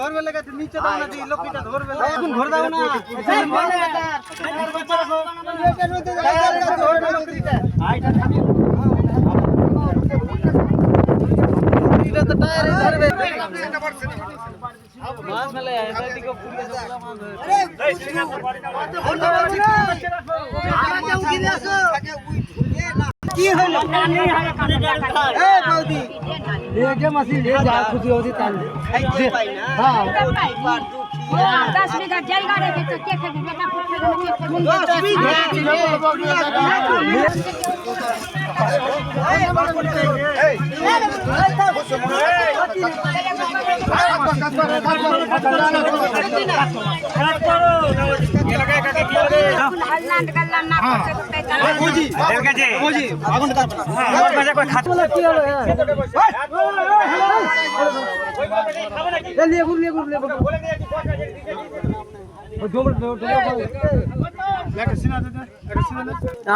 ধরবে লাগে নিচে দাও না দিই লোকটা ধরবে এখন ঘর দাও না এটা তো টায়ারে ধরবে মাছ মেলে এসে দিকে পুড়িয়ে দাও মাছ ধরে এই সিনা কি হলো এ বৌদি लेके मसी ले जा खुशी होती तान हां 10 बीघा जलगा रे तो के के बेटा पूछे 10 बीघा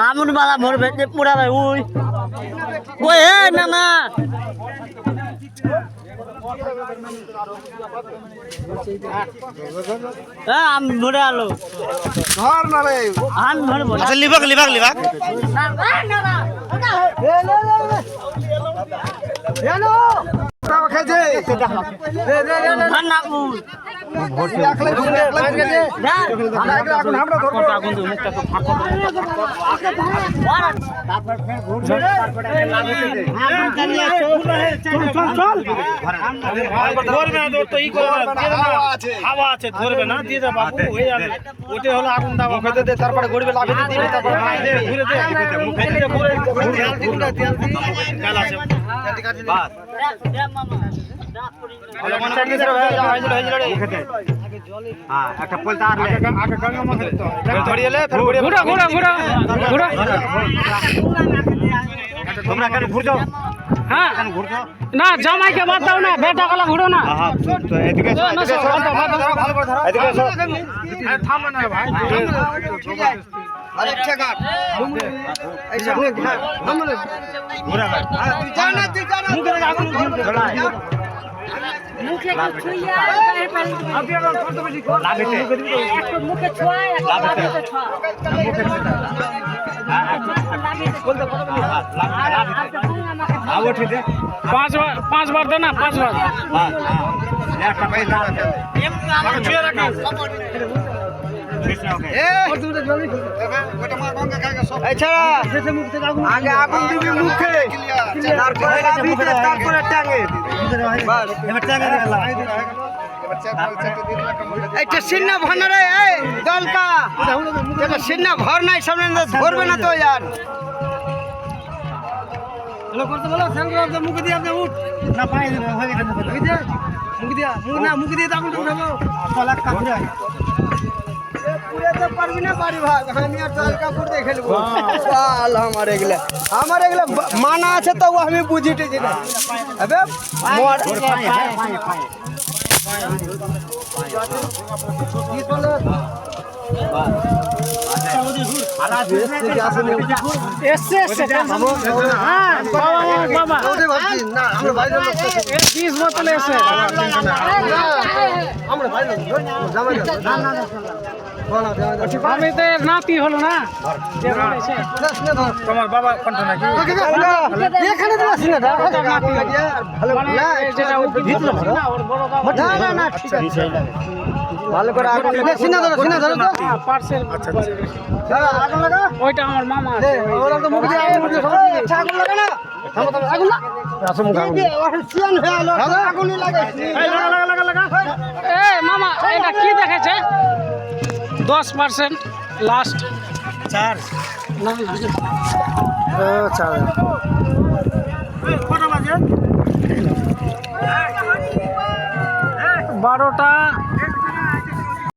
আমন বালা ভরবে যে পুরা ভাই ওই ওই হে না না আম ধরে আলো ধর না রে আম ধরবো আচ্ছা লিবাক লিবাক লিবাক না না এ লে লে হেলো তাও খাইছে দে দে দে না ভোট রাখলে লাগে আমরা ধরবো আগুন দিয়ে মুখটা তো ফাঁকা তারপর ফের ভোট তারপরে লাগিয়ে দে চল চল ধরবে না তো ই করবে হাওয়া আছে ধরবে না দিয়ে দে বাবু হয়ে যাবে ওটা হলো আগুন দাও মুখে দে তারপরে গড়বে লাগিয়ে দিবি তারপর দে ঘুরে দে মুখে দে পুরো তেল দিগুলা তেল গাল আছে বাস দে মামা একটা পোল তার আগে গঙ্গা মাথা তো ধরিয়ে লে ফের ঘুরা ঘুরা ঘুরা ঘুরা তোমরা কেন ঘুর যাও হ্যাঁ কেন ঘুর যাও না জামাই কে বাদ দাও না বেটা গলা ঘুরো না হ্যাঁ তো এদিকে এসো এদিকে এসো ভালো করে ধরো এদিকে এসো আরে থামো না ভাই আরে ঠেকা এই সামনে থামো না ঘুরা ভাই তুই যা না মুখে আগুন ধরা মুখে ছুঁইয়া আপনি আমার কত বেশি লাগেছে একটা মুখে ছুঁয়া একটা লাগেছে ছুঁয়া মুখে ছুঁয়া হ্যাঁ বলতে কত বেশি লাগেছে আও ঠিক আছে পাঁচ বার দে না 5 বার হ্যাঁ একটা পয়সা আমাকে ছুঁয়ে রাখো আগে আগুন দিবি মুখে তারপরে টাঙে এটা সিন্না ভর না রে দলকা এটা সিন্না ভর নাই সামনে ধরবে না তো यार চলো করতে বলো সংগ্রাম যে মুখ দিয়ে আপনি উঠ না পাই হয়ে গেছে মুখ দিয়া মুখ দিয়ে আগুন উঠাবো কলাক কাটরে पूरे तो पारबी ना पारी भाग हामी আর দলকা পুর দেখে লব সাল আমার এগুলা মানা আছে তো আমি বুঝিতে জিনা আবে মোর কি বলে বাবা আমরা ভাই 20 বোতল আছে আমরা ভাই আমি তো নাতি হলো না তোমার বাবা কণ্ঠ নাকি এখানে তো আসি না ভালো যেটা ভিতরে না ওর বড় বাবা না না ঠিক আছে ভালো করে আগুন সিনা ধরো তো পার্সেল আচ্ছা দাদা আগুন লাগা ওইটা আমার মামা আছে ওরা তো মুখ দিয়ে আগুন লাগা না থামো আগুন লাগা আসো মুখ আগুন ওখানে সিয়ান হয়ে আলো আগুনই লাগাইছি এই লাগা এই মামা এটা কি দেখাচ্ছে 10% লাস্ট চার্জ না চার্জ কত বাজে 12টা